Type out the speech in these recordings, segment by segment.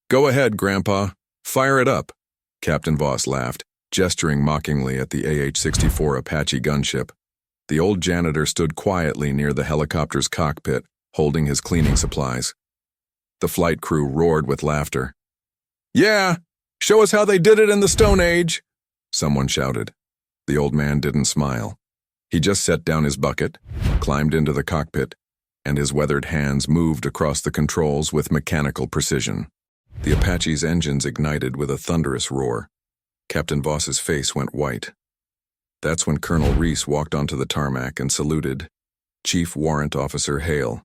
Go ahead, Grandpa. Fire it up. Captain Voss laughed, gesturing mockingly at the AH-64 Apache gunship. The old janitor stood quietly near the helicopter's cockpit, holding his cleaning supplies. The flight crew roared with laughter. "Yeah, show us how they did it in the Stone Age," someone shouted. The old man didn't smile. He just set down his bucket, climbed into the cockpit, and his weathered hands moved across the controls with mechanical precision. The Apache's engines ignited with a thunderous roar. Captain Voss's face went white. That's when Colonel Reece walked onto the tarmac and saluted. "Chief Warrant Officer Hale.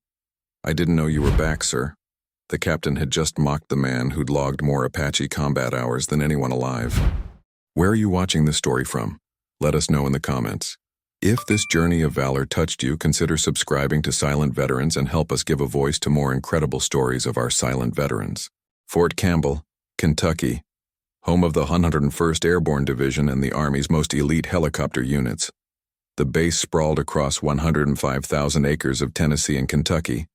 I didn't know you were back, sir." The captain had just mocked the man who'd logged more Apache combat hours than anyone alive. Where are you watching this story from? Let us know in the comments. If this journey of valor touched you, consider subscribing to Silent Veterans and help us give a voice to more incredible stories of our silent veterans. Fort Campbell, Kentucky, home of the 101st Airborne Division and the Army's most elite helicopter units. The base sprawled across 105,000 acres of Tennessee and Kentucky,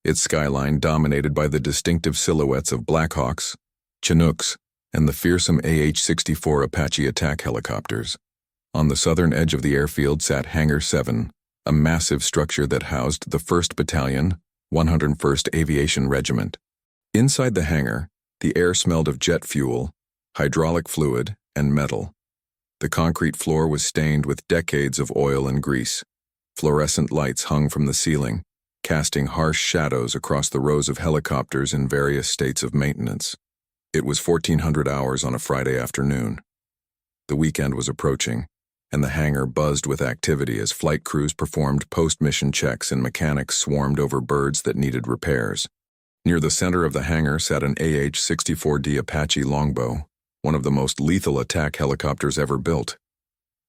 its skyline dominated by the distinctive silhouettes of Blackhawks, Chinooks, and the fearsome AH-64 Apache attack helicopters. On the southern edge of the airfield sat Hangar 7, a massive structure that housed the 1st Battalion, 101st Aviation Regiment. Inside the hangar, the air smelled of jet fuel, hydraulic fluid, and metal. The concrete floor was stained with decades of oil and grease. Fluorescent lights hung from the ceiling, casting harsh shadows across the rows of helicopters in various states of maintenance. It was 1400 hours on a Friday afternoon. The weekend was approaching, and the hangar buzzed with activity as flight crews performed post-mission checks and mechanics swarmed over birds that needed repairs. Near the center of the hangar sat an AH-64D Apache longbow, one of the most lethal attack helicopters ever built.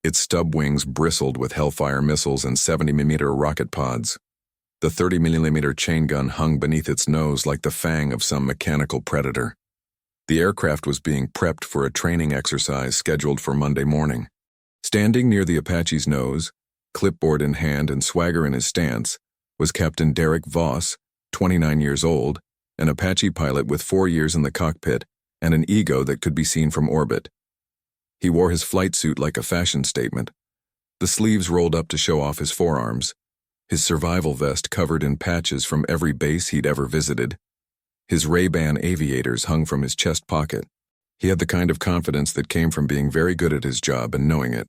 Its stub wings bristled with Hellfire missiles and 70mm rocket pods. The 30mm chain gun hung beneath its nose like the fang of some mechanical predator. The aircraft was being prepped for a training exercise scheduled for Monday morning. Standing near the Apache's nose, clipboard in hand and swagger in his stance, was Captain Derek Voss, 29 years old, an Apache pilot with 4 years in the cockpit and an ego that could be seen from orbit. He wore his flight suit like a fashion statement, the sleeves rolled up to show off his forearms, his survival vest covered in patches from every base he'd ever visited. His Ray-Ban aviators hung from his chest pocket. He had the kind of confidence that came from being very good at his job and knowing it.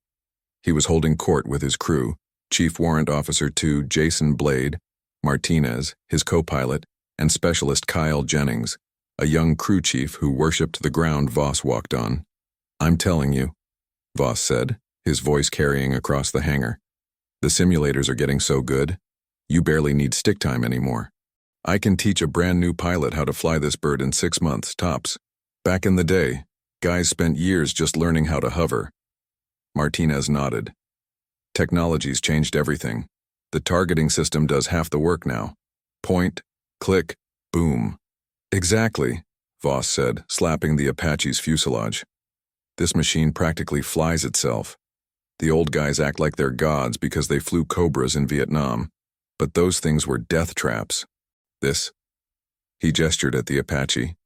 He was holding court with his crew, Chief Warrant Officer 2 Jason Blade, Martinez, his co-pilot, and Specialist Kyle Jennings, a young crew chief who worshipped the ground Voss walked on. "I'm telling you," Voss said, his voice carrying across the hangar. "The simulators are getting so good, you barely need stick time anymore. I can teach a brand new pilot how to fly this bird in 6 months, tops. Back in the day, guys spent years just learning how to hover." Martinez nodded. "Technology's changed everything. The targeting system does half the work now. Point, click, boom." "Exactly," Voss said, slapping the Apache's fuselage. "This machine practically flies itself. The old guys act like they're gods because they flew Cobras in Vietnam, but those things were death traps. This," he gestured at the Apache,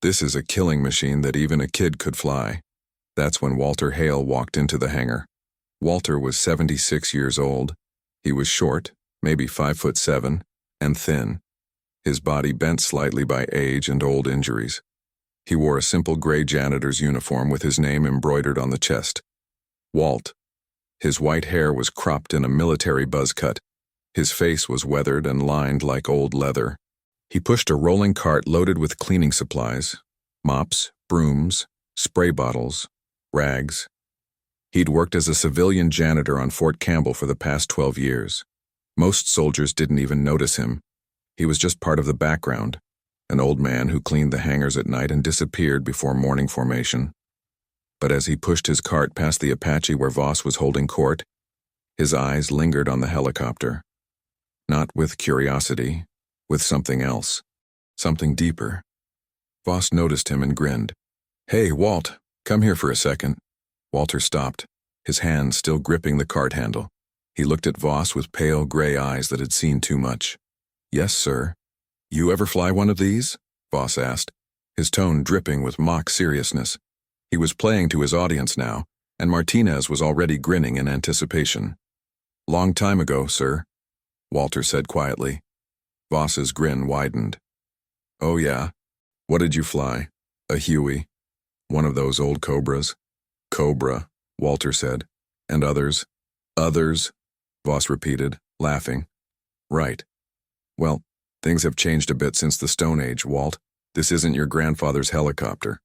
"this is a killing machine that even a kid could fly." That's when Walter Hale walked into the hangar. Walter was 76 years old. He was short, maybe 5'7", and thin, his body bent slightly by age and old injuries. He wore a simple gray janitor's uniform with his name embroidered on the chest. Walt. His white hair was cropped in a military buzz cut. His face was weathered and lined like old leather. He pushed a rolling cart loaded with cleaning supplies, mops, brooms, spray bottles, rags. He'd worked as a civilian janitor on Fort Campbell for the past 12 years. Most soldiers didn't even notice him. He was just part of the background, an old man who cleaned the hangars at night and disappeared before morning formation. But as he pushed his cart past the Apache where Voss was holding court, his eyes lingered on the helicopter. Not with curiosity, with something else, something deeper. Voss noticed him and grinned. "Hey, Walt, come here for a second." Walter stopped, his hand still gripping the cart handle. He looked at Voss with pale gray eyes that had seen too much. "Yes, sir." "You ever fly one of these?" Voss asked. his tone dripping with mock seriousness. He was playing to his audience now, and Martinez was already grinning in anticipation. "Long time ago, sir," Walter said quietly. Voss's grin widened. "Oh yeah? What did you fly? A Huey? One of those old Cobras?" "Cobra," Walter said. "And others?" "Others," Voss repeated, laughing. "Right. Well, things have changed a bit since the Stone Age, Walt. This isn't your grandfather's helicopter."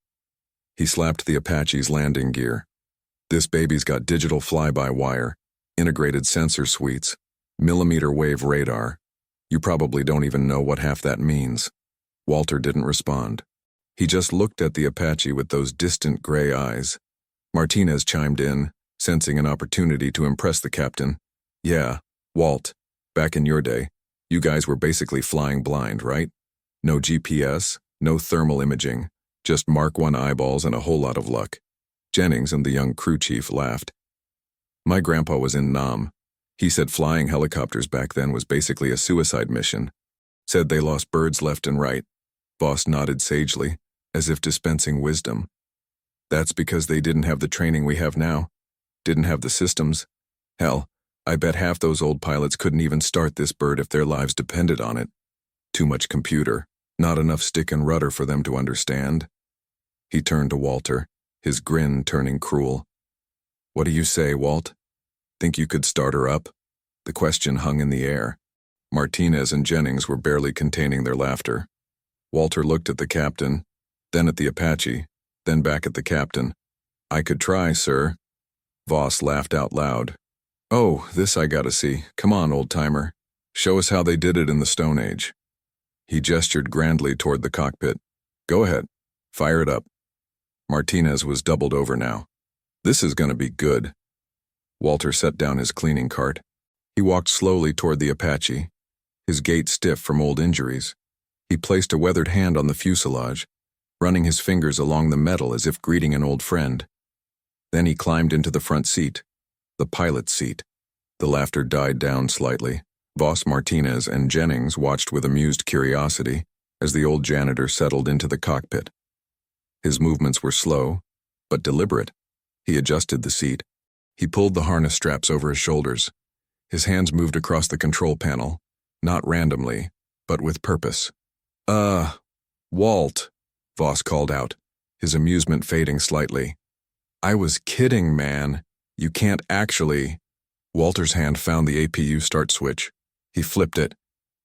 He slapped the Apache's landing gear. "This baby's got digital fly-by-wire, integrated sensor suites, millimeter wave radar. You probably don't even know what half that means." Walter didn't respond. He just looked at the Apache with those distant gray eyes. Martinez chimed in, sensing an opportunity to impress the captain. "Yeah, Walt, back in your day, you guys were basically flying blind, right? No GPS, no thermal imaging, just Mark I eyeballs and a whole lot of luck." Jennings and the young crew chief laughed. "My grandpa was in Nam. He said flying helicopters back then was basically a suicide mission. Said they lost birds left and right." Voss nodded sagely, as if dispensing wisdom. "That's because they didn't have the training we have now. Didn't have the systems. Hell, I bet half those old pilots couldn't even start this bird if their lives depended on it. Too much computer, not enough stick and rudder for them to understand." He turned to Walter, his grin turning cruel. "What do you say, Walt? Think you could start her up?" The question hung in the air. Martinez and Jennings were barely containing their laughter. Walter looked at the captain, then at the Apache, then back at the captain. "I could try, sir." Voss laughed out loud. "Oh, this I gotta see. Come on, old-timer. Show us how they did it in the Stone Age." He gestured grandly toward the cockpit. "Go ahead. Fire it up." Martinez was doubled over now. "This is gonna be good." Walter set down his cleaning cart. He walked slowly toward the Apache, his gait stiff from old injuries. He placed a weathered hand on the fuselage, running his fingers along the metal as if greeting an old friend. Then he climbed into the front seat, the pilot's seat. The laughter died down slightly. Voss, Martinez, and Jennings watched with amused curiosity as the old janitor settled into the cockpit. His movements were slow, but deliberate. He adjusted the seat. He pulled the harness straps over his shoulders. His hands moved across the control panel, not randomly, but with purpose. Walt," Voss called out, his amusement fading slightly. "I was kidding, man. You can't actually." Walter's hand found the APU start switch. He flipped it.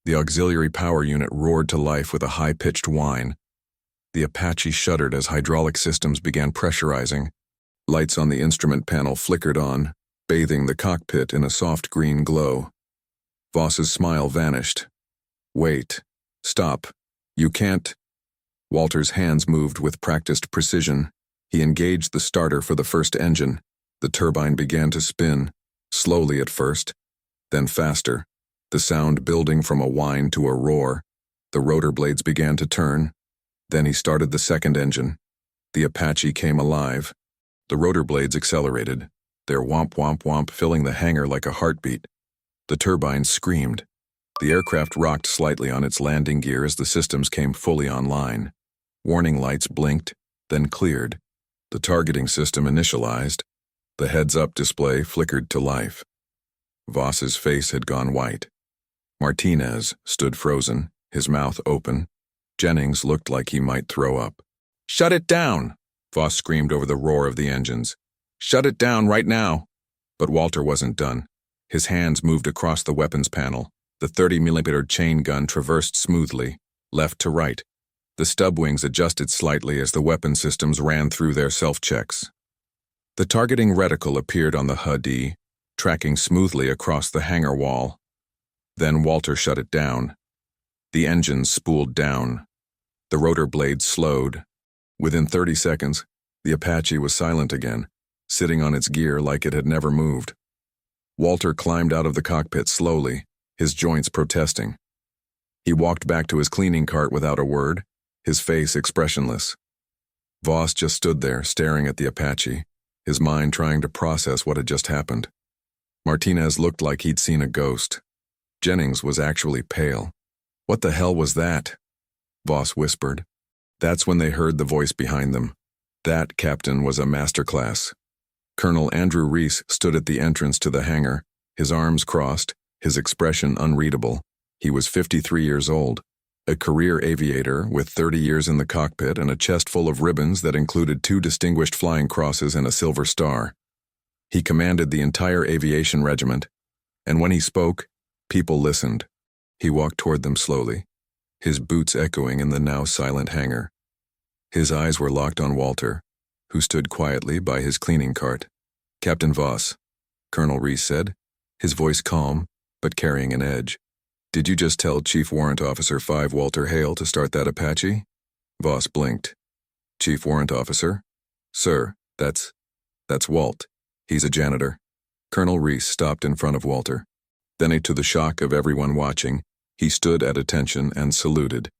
The auxiliary power unit roared to life with a high-pitched whine. The Apache shuddered as hydraulic systems began pressurizing. Lights on the instrument panel flickered on, bathing the cockpit in a soft green glow. Voss's smile vanished. "Wait. Stop. You can't." Walter's hands moved with practiced precision. He engaged the starter for the first engine. The turbine began to spin, slowly at first, then faster, the sound building from a whine to a roar. The rotor blades began to turn. Then he started the second engine. The Apache came alive. The rotor blades accelerated, their womp-womp-womp filling the hangar like a heartbeat. The turbine screamed. The aircraft rocked slightly on its landing gear as the systems came fully online. Warning lights blinked, then cleared. The targeting system initialized. The heads-up display flickered to life. Voss's face had gone white. Martinez stood frozen, his mouth open. Jennings looked like he might throw up. "Shut it down!" Voss screamed over the roar of the engines. "Shut it down right now!" But Walter wasn't done. His hands moved across the weapons panel. The 30mm chain gun traversed smoothly, left to right. The stub wings adjusted slightly as the weapon systems ran through their self-checks. The targeting reticle appeared on the HUD, tracking smoothly across the hangar wall. Then Walter shut it down. The engines spooled down. The rotor blades slowed. Within 30 seconds, the Apache was silent again, sitting on its gear like it had never moved. Walter climbed out of the cockpit slowly, his joints protesting. He walked back to his cleaning cart without a word, his face expressionless. Voss just stood there, staring at the Apache, his mind trying to process what had just happened. Martinez looked like he'd seen a ghost. Jennings was actually pale. "What the hell was that?" Voss whispered. That's when they heard the voice behind them. That, Captain, was a masterclass. Colonel Andrew Reece stood at the entrance to the hangar, his arms crossed, his expression unreadable. He was 53 years old, a career aviator with 30 years in the cockpit and a chest full of ribbons that included 2 distinguished flying crosses and a silver star. He commanded the entire aviation regiment, and when he spoke, people listened. He walked toward them slowly, his boots echoing in the now silent hangar. His eyes were locked on Walter, who stood quietly by his cleaning cart. "Captain Voss," Colonel Reece said, his voice calm, but carrying an edge. "Did you just tell Chief Warrant Officer 5 Walter Hale to start that Apache?" Voss blinked. "Chief Warrant Officer? Sir, that's Walt. He's a janitor." Colonel Reece stopped in front of Walter. Then, to the shock of everyone watching, he stood at attention and saluted.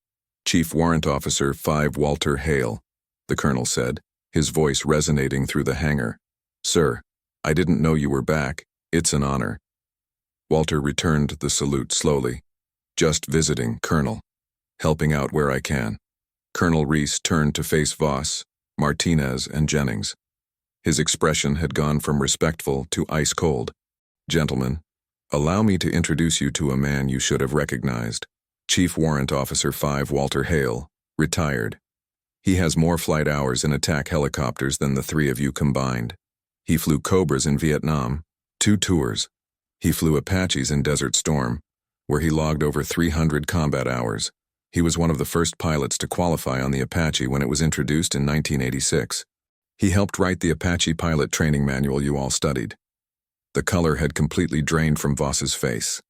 "Chief Warrant Officer 5 Walter Hale," the colonel said, his voice resonating through the hangar. "Sir, I didn't know you were back. It's an honor." Walter returned the salute slowly. "Just visiting, Colonel. Helping out where I can." Colonel Reece turned to face Voss, Martinez, and Jennings. His expression had gone from respectful to ice-cold. "Gentlemen, allow me to introduce you to a man you should have recognized. Chief Warrant Officer 5 Walter Hale, retired. He has more flight hours in attack helicopters than the 3 of you combined. He flew Cobras in Vietnam, 2 tours. He flew Apaches in Desert Storm, where he logged over 300 combat hours. He was one of the first pilots to qualify on the Apache when it was introduced in 1986. He helped write the Apache pilot training manual you all studied." The color had completely drained from Voss's face.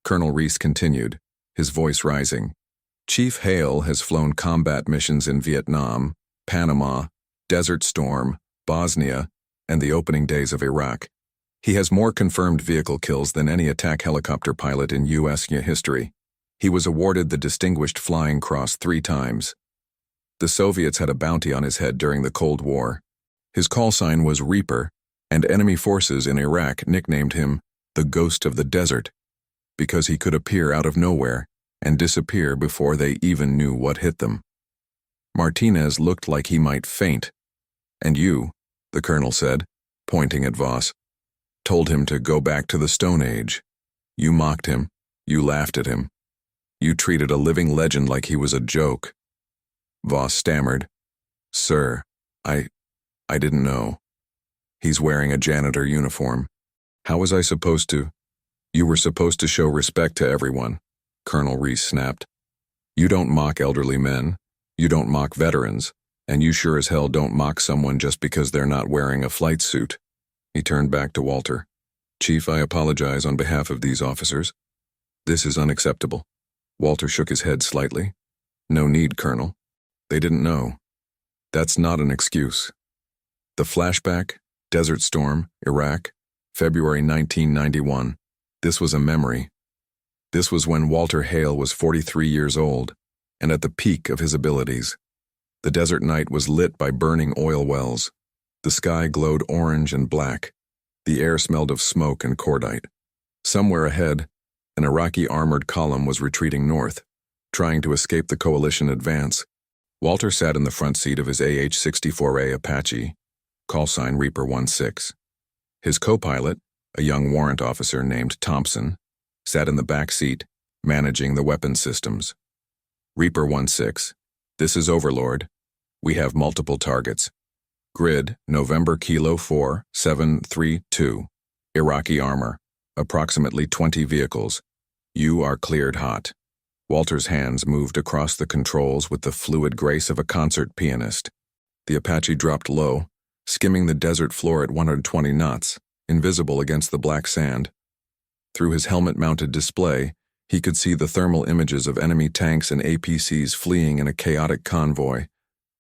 Colonel Reece continued, his voice rising. "Chief Hale has flown combat missions in Vietnam, Panama, Desert Storm, Bosnia, and the opening days of Iraq. He has more confirmed vehicle kills than any attack helicopter pilot in U.S. history. He was awarded the Distinguished Flying Cross 3 times. The Soviets had a bounty on his head during the Cold War. His call sign was Reaper, and enemy forces in Iraq nicknamed him the Ghost of the Desert, because he could appear out of nowhere and disappear before they even knew what hit them." Martinez looked like he might faint. "And you," the colonel said, pointing at Voss, "told him to go back to the Stone Age. You mocked him. You laughed at him. You treated a living legend like he was a joke." Voss stammered, "Sir, I didn't know. He's wearing a janitor uniform. How was I supposed to?" "You were supposed to show respect to everyone," Colonel Reece snapped. "You don't mock elderly men. You don't mock veterans. And you sure as hell don't mock someone just because they're not wearing a flight suit." He turned back to Walter. "Chief, I apologize on behalf of these officers. This is unacceptable." Walter shook his head slightly. "No need, Colonel. They didn't know. That's not an excuse." The flashback, Desert Storm, Iraq, February 1991. This was a memory. This was when Walter Hale was 43 years old, and at the peak of his abilities. The desert night was lit by burning oil wells. The sky glowed orange and black. The air smelled of smoke and cordite. Somewhere ahead, an Iraqi armored column was retreating north, trying to escape the coalition advance. Walter sat in the front seat of his AH-64 Apache, call sign Reaper 16. His co-pilot, a young warrant officer named Thompson, sat in the back seat, managing the weapons systems. "Reaper 16, this is Overlord. We have multiple targets. Grid, November Kilo 4, 732. Iraqi armor, approximately 20 vehicles. You are cleared hot." Walter's hands moved across the controls with the fluid grace of a concert pianist. The Apache dropped low, skimming the desert floor at 120 knots, invisible against the black sand. Through his helmet-mounted display, he could see the thermal images of enemy tanks and APCs fleeing in a chaotic convoy.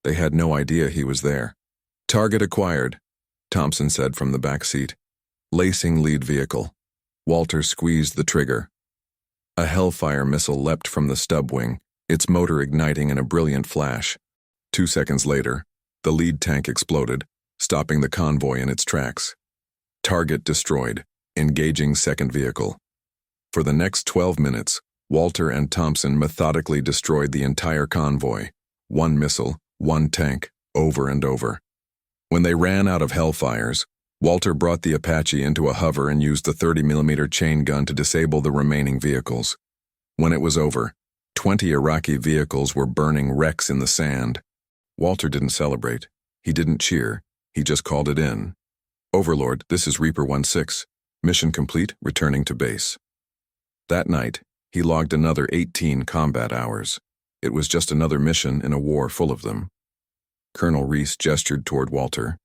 They had no idea he was there. "Target acquired," Thompson said from the back seat. "Lacing lead vehicle." Walter squeezed the trigger. A Hellfire missile leapt from the stub wing, its motor igniting in a brilliant flash. 2 seconds later, the lead tank exploded, stopping the convoy in its tracks. Target destroyed, engaging second vehicle. For the next 12 minutes, Walter and Thompson methodically destroyed the entire convoy, one missile, one tank, over and over. When they ran out of Hellfires, Walter brought the Apache into a hover and used the 30mm chain gun to disable the remaining vehicles. When it was over, 20 Iraqi vehicles were burning wrecks in the sand. Walter didn't celebrate. He didn't cheer. He just called it in. "Overlord, this is Reaper 1-6. Mission complete, returning to base." That night, he logged another 18 combat hours. It was just another mission in a war full of them. Colonel Reece gestured toward Walter.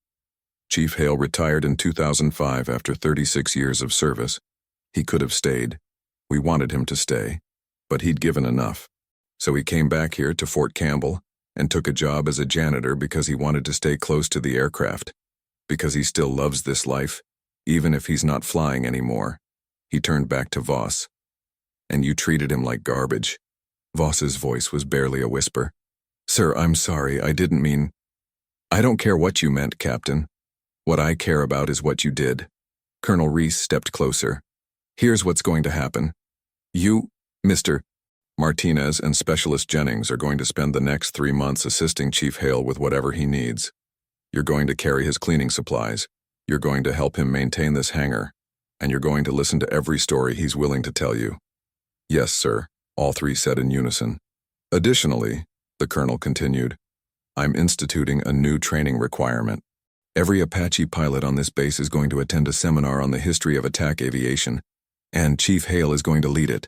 Chief Hale retired in 2005 after 36 years of service. He could have stayed. We wanted him to stay, but he'd given enough. So he came back here to Fort Campbell and took a job as a janitor because he wanted to stay close to the aircraft, because he still loves this life, even if he's not flying anymore. He turned back to Voss. "And you treated him like garbage." Voss's voice was barely a whisper. "Sir, I'm sorry, I didn't mean—" "I don't care what you meant, Captain. What I care about is what you did." Colonel Reece stepped closer. "Here's what's going to happen. You, Mr. Martinez and Specialist Jennings are going to spend the next 3 months assisting Chief Hale with whatever he needs. You're going to carry his cleaning supplies. You're going to help him maintain this hangar. And you're going to listen to every story he's willing to tell you." "Yes, sir," all three said in unison. "Additionally," the colonel continued, "I'm instituting a new training requirement. Every Apache pilot on this base is going to attend a seminar on the history of attack aviation, and Chief Hale is going to lead it."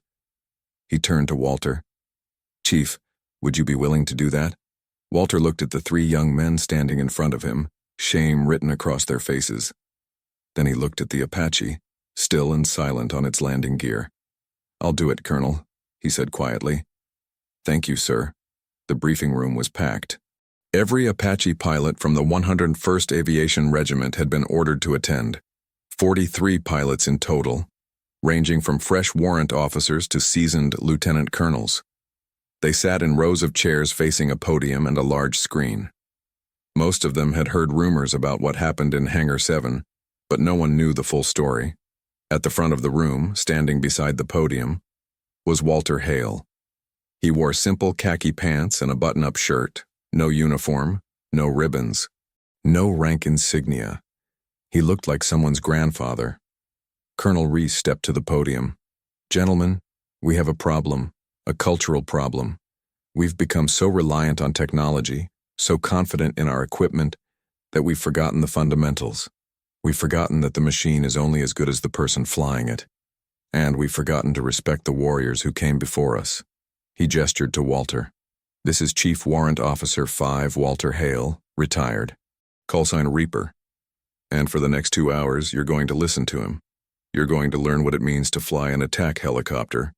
He turned to Walter. "Chief, would you be willing to do that?" Walter looked at the 3 young men standing in front of him, shame written across their faces. Then he looked at the Apache, still and silent on its landing gear. "I'll do it, Colonel," he said quietly. "Thank you, sir." The briefing room was packed. Every Apache pilot from the 101st Aviation Regiment had been ordered to attend. 43 pilots in total, ranging from fresh warrant officers to seasoned lieutenant colonels. They sat in rows of chairs facing a podium and a large screen. Most of them had heard rumors about what happened in Hangar 7, but no one knew the full story. At the front of the room, standing beside the podium, was Walter Hale. He wore simple khaki pants and a button-up shirt, no uniform, no ribbons, no rank insignia. He looked like someone's grandfather. Colonel Reece stepped to the podium. "Gentlemen, we have a problem, a cultural problem. We've become so reliant on technology, so confident in our equipment, that we've forgotten the fundamentals. We've forgotten that the machine is only as good as the person flying it. And we've forgotten to respect the warriors who came before us." He gestured to Walter. "This is Chief Warrant Officer 5 Walter Hale, retired. Callsign Reaper. And for the next 2 hours, you're going to listen to him. You're going to learn what it means to fly an attack helicopter.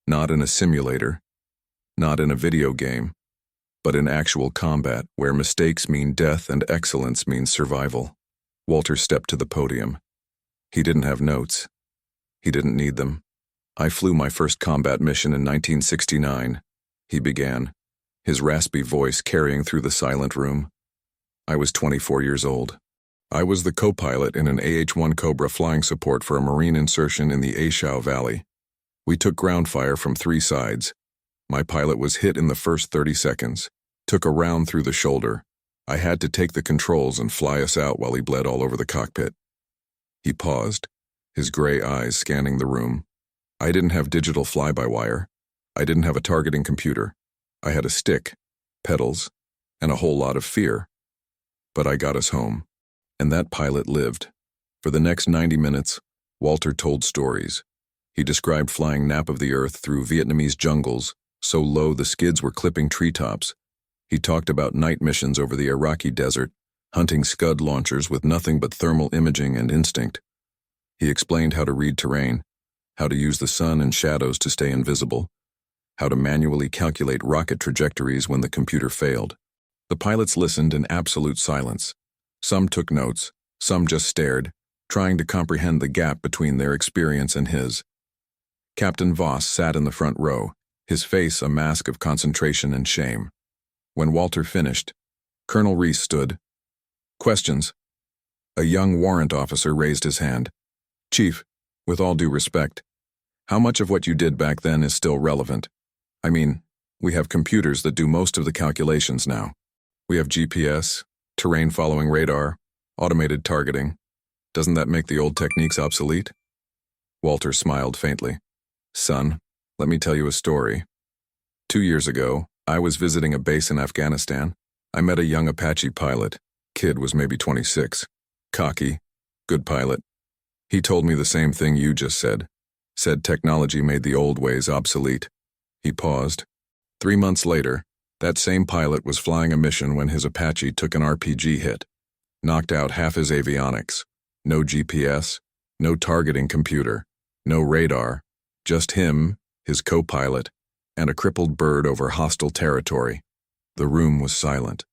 Not in a simulator, not in a video game, but in actual combat where mistakes mean death and excellence means survival." Walter stepped to the podium. He didn't have notes. He didn't need them. "I flew my first combat mission in 1969, he began, his raspy voice carrying through the silent room. "I was 24 years old. I was the co-pilot in an AH-1 Cobra flying support for a Marine insertion in the Ashau Valley. We took ground fire from 3 sides. My pilot was hit in the first 30 seconds, took a round through the shoulder. I had to take the controls and fly us out while he bled all over the cockpit." He paused, his gray eyes scanning the room. "I didn't have digital fly-by-wire. I didn't have a targeting computer. I had a stick, pedals, and a whole lot of fear. But I got us home. And that pilot lived." For the next 90 minutes, Walter told stories. He described flying nap of the earth through Vietnamese jungles, so low the skids were clipping treetops. He talked about night missions over the Iraqi desert, hunting Scud launchers with nothing but thermal imaging and instinct. He explained how to read terrain, how to use the sun and shadows to stay invisible, how to manually calculate rocket trajectories when the computer failed. The pilots listened in absolute silence. Some took notes, some just stared, trying to comprehend the gap between their experience and his. Captain Voss sat in the front row, his face a mask of concentration and shame. When Walter finished, Colonel Reece stood. "Questions?" A young warrant officer raised his hand. "Chief, with all due respect, how much of what you did back then is still relevant? I mean, We have computers that do most of the calculations now. We have GPS, terrain-following radar, automated targeting. Doesn't that make the old techniques obsolete? Walter smiled faintly. Son, let me tell you a story. 2 years ago, I was visiting a base in Afghanistan. I met a young Apache pilot. Kid was maybe 26. Cocky, good pilot. He told me the same thing you just said. Said technology made the old ways obsolete. He paused. 3 months later, that same pilot was flying a mission when his Apache took an RPG hit. Knocked out half his avionics. No GPS, no targeting computer, no radar, just him, his co-pilot, and a crippled bird over hostile territory. The room was silent.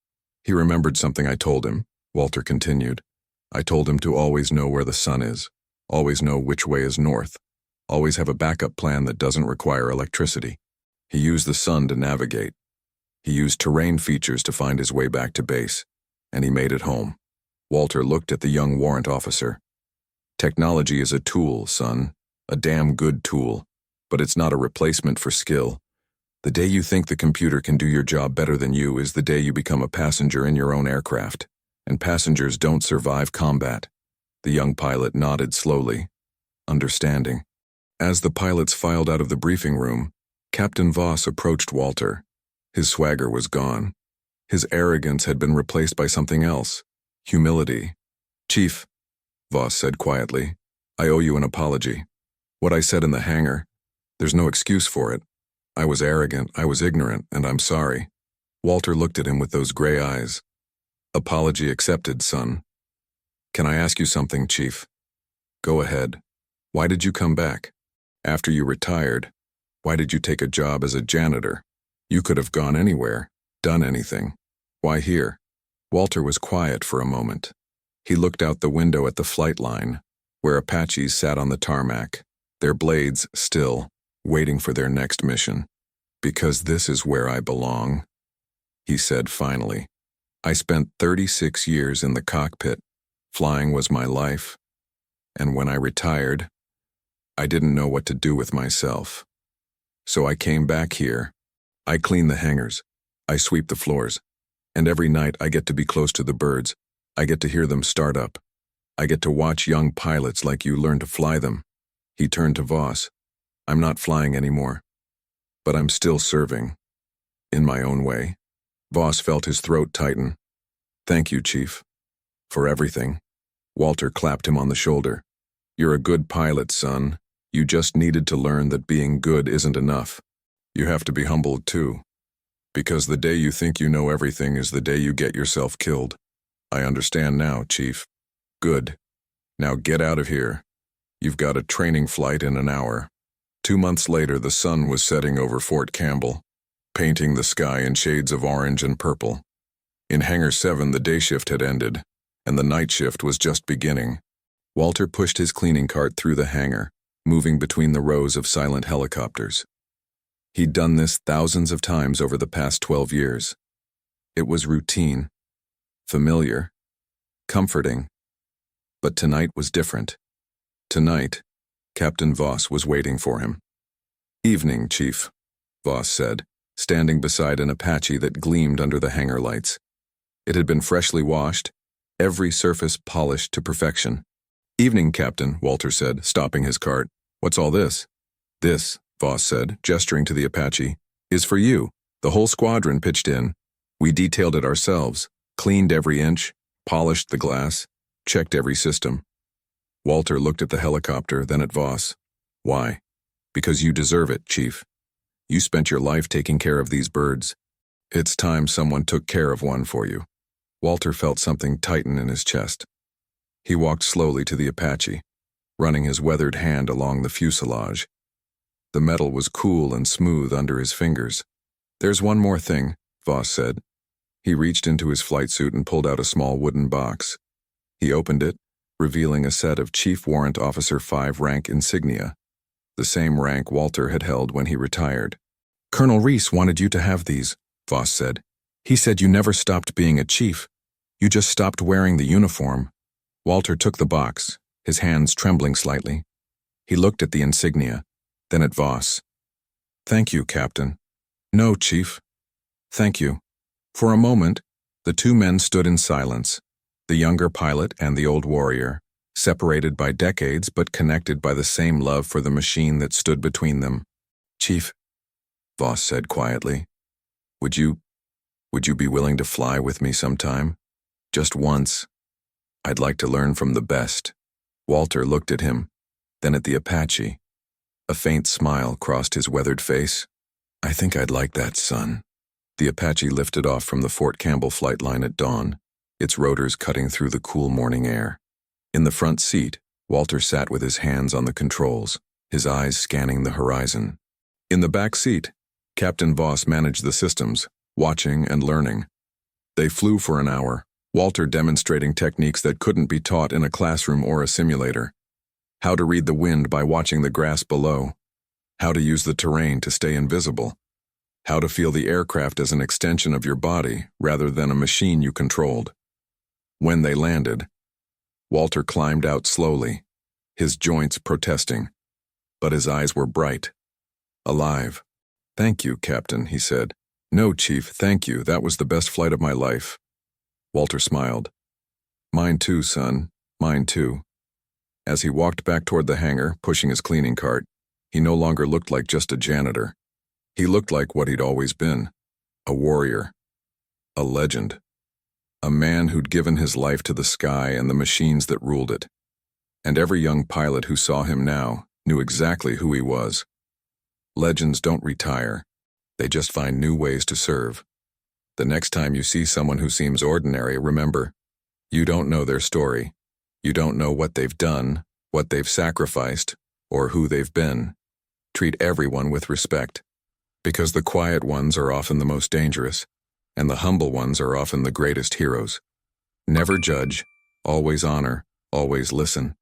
He remembered something I told him, Walter continued. I told him to always know where the sun is, always know which way is north, always have a backup plan that doesn't require electricity. He used the sun to navigate. He used terrain features to find his way back to base, and he made it home. Walter looked at the young warrant officer. Technology is a tool, son, a damn good tool, but it's not a replacement for skill. The day you think the computer can do your job better than you is the day you become a passenger in your own aircraft, and passengers don't survive combat. The young pilot nodded slowly, understanding. As the pilots filed out of the briefing room, Captain Voss approached Walter. His swagger was gone. His arrogance had been replaced by something else. Humility. Chief, Voss said quietly, I owe you an apology. What I said in the hangar, there's no excuse for it. I was arrogant, I was ignorant, and I'm sorry. Walter looked at him with those gray eyes. Apology accepted, son. Can I ask you something, Chief? Go ahead. Why did you come back? After you retired, why did you take a job as a janitor? You could have gone anywhere, done anything. Why here? Walter was quiet for a moment. He looked out the window at the flight line, where Apaches sat on the tarmac, their blades still, waiting for their next mission. Because this is where I belong, he said finally. I spent 36 years in the cockpit. Flying was my life. And when I retired, I didn't know what to do with myself. So I came back here. I clean the hangars. I sweep the floors. And every night I get to be close to the birds. I get to hear them start up. I get to watch young pilots like you learn to fly them. He turned to Voss. I'm not flying anymore. But I'm still serving. In my own way. Voss felt his throat tighten. Thank you, Chief. For everything. Walter clapped him on the shoulder. You're a good pilot, son. You just needed to learn that being good isn't enough. You have to be humbled too. Because the day you think you know everything is the day you get yourself killed. I understand now, Chief. Good. Now get out of here. You've got a training flight in an hour. 2 months later, the sun was setting over Fort Campbell, painting the sky in shades of orange and purple. In Hangar 7, the day shift had ended, and the night shift was just beginning. Walter pushed his cleaning cart through the hangar, moving between the rows of silent helicopters. He'd done this thousands of times over the past 12 years. It was routine, familiar, comforting. But tonight was different. Tonight, Captain Voss was waiting for him. Evening, Chief, Voss said, standing beside an Apache that gleamed under the hangar lights. It had been freshly washed, every surface polished to perfection. Evening, Captain, Walter said, stopping his cart. What's all this? This, Voss said, gesturing to the Apache, is for you. The whole squadron pitched in. We detailed it ourselves, cleaned every inch, polished the glass, checked every system. Walter looked at the helicopter, then at Voss. Why? Because you deserve it, Chief. You spent your life taking care of these birds. It's time someone took care of one for you. Walter felt something tighten in his chest. He walked slowly to the Apache, running his weathered hand along the fuselage. The metal was cool and smooth under his fingers. There's one more thing, Voss said. He reached into his flight suit and pulled out a small wooden box. He opened it, revealing a set of Chief Warrant Officer 5 rank insignia, the same rank Walter had held when he retired. Colonel Reece wanted you to have these, Voss said. He said you never stopped being a chief. You just stopped wearing the uniform. Walter took the box, his hands trembling slightly. He looked at the insignia, then at Voss. Thank you, Captain. No, Chief. Thank you. For a moment, the two men stood in silence, the younger pilot and the old warrior, separated by decades but connected by the same love for the machine that stood between them. Chief, Voss said quietly, would you be willing to fly with me sometime? Just once. I'd like to learn from the best. Walter looked at him, then at the Apache. A faint smile crossed his weathered face. I think I'd like that, son. The Apache lifted off from the Fort Campbell flight line at dawn, its rotors cutting through the cool morning air. In the front seat, Walter sat with his hands on the controls, his eyes scanning the horizon. In the back seat, Captain Voss managed the systems, watching and learning. They flew for an hour, Walter demonstrating techniques that couldn't be taught in a classroom or a simulator. How to read the wind by watching the grass below. How to use the terrain to stay invisible. How to feel the aircraft as an extension of your body rather than a machine you controlled. When they landed, Walter climbed out slowly, his joints protesting, but his eyes were bright, alive. Thank you, Captain, he said. No, Chief, thank you. That was the best flight of my life. Walter smiled. Mine too, son. Mine too. As he walked back toward the hangar, pushing his cleaning cart, he no longer looked like just a janitor. He looked like what he'd always been, a warrior, a legend, a man who'd given his life to the sky and the machines that ruled it. And every young pilot who saw him now knew exactly who he was. Legends don't retire. They just find new ways to serve. The next time you see someone who seems ordinary, remember, you don't know their story. You don't know what they've done, what they've sacrificed, or who they've been. Treat everyone with respect, because the quiet ones are often the most dangerous, and the humble ones are often the greatest heroes. Never judge, always honor, always listen.